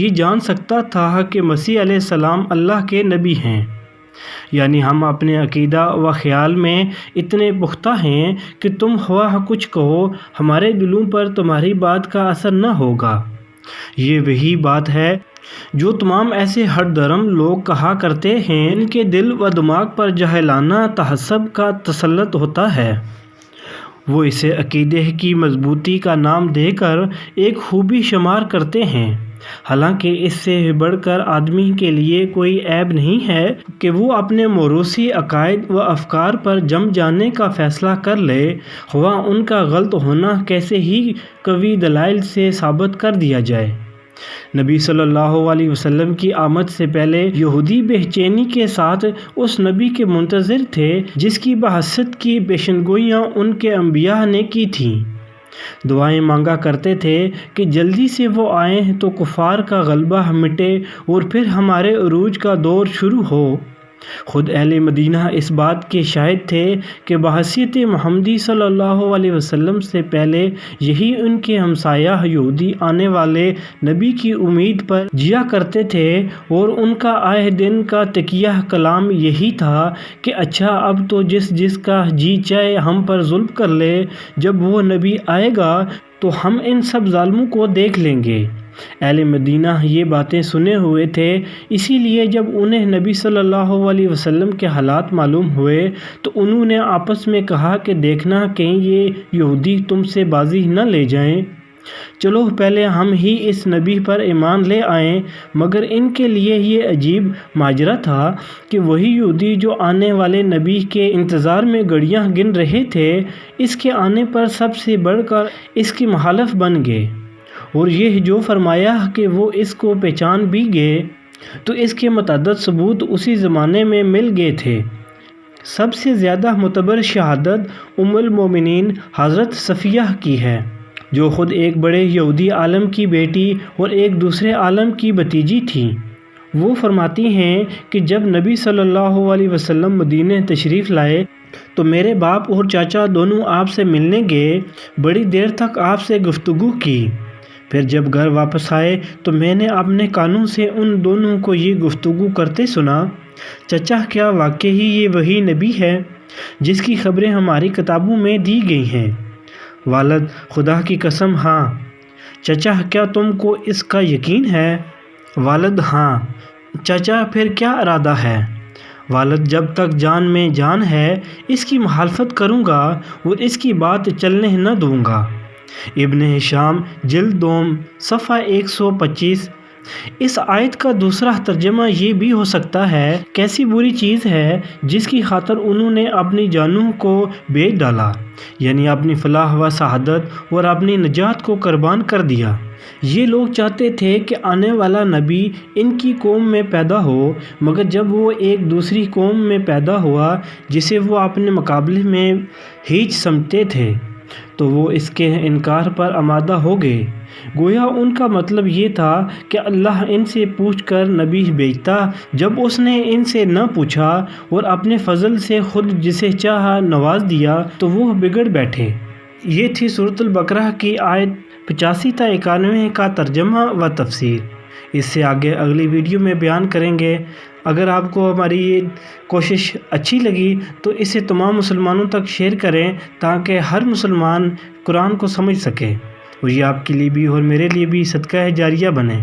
یہ جان سکتا تھا کہ مسیح علیہ السلام اللہ کے نبی ہیں۔ یعنی ہم اپنے عقیدہ و خیال میں اتنے پختہ ہیں کہ تم خواہ کچھ کہو، ہمارے دلوں پر تمہاری بات کا اثر نہ ہوگا۔ یہ وہی بات ہے جو تمام ایسے ہٹ درم لوگ کہا کرتے ہیں، ان کے دل و دماغ پر جاہلانہ تعصب کا تسلط ہوتا ہے۔ وہ اسے عقیدے کی مضبوطی کا نام دے کر ایک خوبی شمار کرتے ہیں، حالانکہ اس سے بڑھ کر آدمی کے لیے کوئی عیب نہیں ہے کہ وہ اپنے موروثی عقائد و افکار پر جم جانے کا فیصلہ کر لے، خواہ ان کا غلط ہونا کیسے ہی قوی دلائل سے ثابت کر دیا جائے۔ نبی صلی اللہ علیہ وسلم کی آمد سے پہلے یہودی بے چینی کے ساتھ اس نبی کے منتظر تھے جس کی بعثت کی پیشنگوئیاں ان کے انبیاء نے کی تھیں۔ دعائیں مانگا کرتے تھے کہ جلدی سے وہ آئیں تو کفار کا غلبہ مٹے اور پھر ہمارے عروج کا دور شروع ہو۔ خود اہل مدینہ اس بات کے شاہد تھے کہ بحیثیت محمدی صلی اللہ علیہ وسلم سے پہلے یہی ان کے ہمسایہ یہودی آنے والے نبی کی امید پر جیا کرتے تھے، اور ان کا آئے دن کا تکیہ کلام یہی تھا کہ اچھا اب تو جس کا جی چاہے ہم پر ظلم کر لے، جب وہ نبی آئے گا تو ہم ان سب ظالموں کو دیکھ لیں گے۔ اہل مدینہ یہ باتیں سنے ہوئے تھے، اسی لیے جب انہیں نبی صلی اللہ علیہ وسلم کے حالات معلوم ہوئے تو انہوں نے آپس میں کہا کہ دیکھنا کہیں یہ یہودی تم سے بازی نہ لے جائیں، چلو پہلے ہم ہی اس نبی پر ایمان لے آئیں۔ مگر ان کے لیے یہ عجیب ماجرا تھا کہ وہی یہودی جو آنے والے نبی کے انتظار میں گھڑیاں گن رہے تھے، اس کے آنے پر سب سے بڑھ کر اس کی مخالف بن گئے، اور یہ جو فرمایا کہ وہ اس کو پہچان بھی گئے تو اس کے متعدد ثبوت اسی زمانے میں مل گئے تھے۔ سب سے زیادہ معتبر شہادت ام المومنین حضرت صفیہ کی ہے، جو خود ایک بڑے یہودی عالم کی بیٹی اور ایک دوسرے عالم کی بھتیجی تھیں۔ وہ فرماتی ہیں کہ جب نبی صلی اللہ علیہ وسلم مدینہ تشریف لائے تو میرے باپ اور چاچا دونوں آپ سے ملنے گئے، بڑی دیر تک آپ سے گفتگو کی۔ پھر جب گھر واپس آئے تو میں نے اپنے کانوں سے ان دونوں کو یہ گفتگو کرتے سنا، چچا کیا واقعی یہ وہی نبی ہے جس کی خبریں ہماری کتابوں میں دی گئی ہیں؟ والد: خدا کی قسم ہاں۔ چچا کیا تم کو اس کا یقین ہے؟ والد: ہاں۔ چچا پھر کیا ارادہ ہے؟ والد: جب تک جان میں جان ہے اس کی مخالفت کروں گا اور اس کی بات چلنے نہ دوں گا۔ ابن ہشام جلد دوم صفحہ 125۔ اس آیت کا دوسرا ترجمہ یہ بھی ہو سکتا ہے، کیسی بری چیز ہے جس کی خاطر انہوں نے اپنی جانوں کو بیچ ڈالا، یعنی اپنی فلاح و سعادت اور اپنی نجات کو قربان کر دیا۔ یہ لوگ چاہتے تھے کہ آنے والا نبی ان کی قوم میں پیدا ہو، مگر جب وہ ایک دوسری قوم میں پیدا ہوا جسے وہ اپنے مقابلے میں ہیچ سمجھتے تھے تو وہ اس کے انکار پر آمادہ ہو گئے۔ گویا ان کا مطلب یہ تھا کہ اللہ ان سے پوچھ کر نبی بھیجتا، جب اس نے ان سے نہ پوچھا اور اپنے فضل سے خود جسے چاہا نواز دیا تو وہ بگڑ بیٹھے۔ یہ تھی سورۃ البقرہ کی آیت 85 تا 91 کا ترجمہ و تفسیر۔ اس سے آگے اگلی ویڈیو میں بیان کریں گے۔ اگر آپ کو ہماری یہ کوشش اچھی لگی تو اسے تمام مسلمانوں تک شیئر کریں تاکہ ہر مسلمان قرآن کو سمجھ سکے، اور یہ آپ کے لیے بھی اور میرے لیے بھی صدقہ جاریہ بنے۔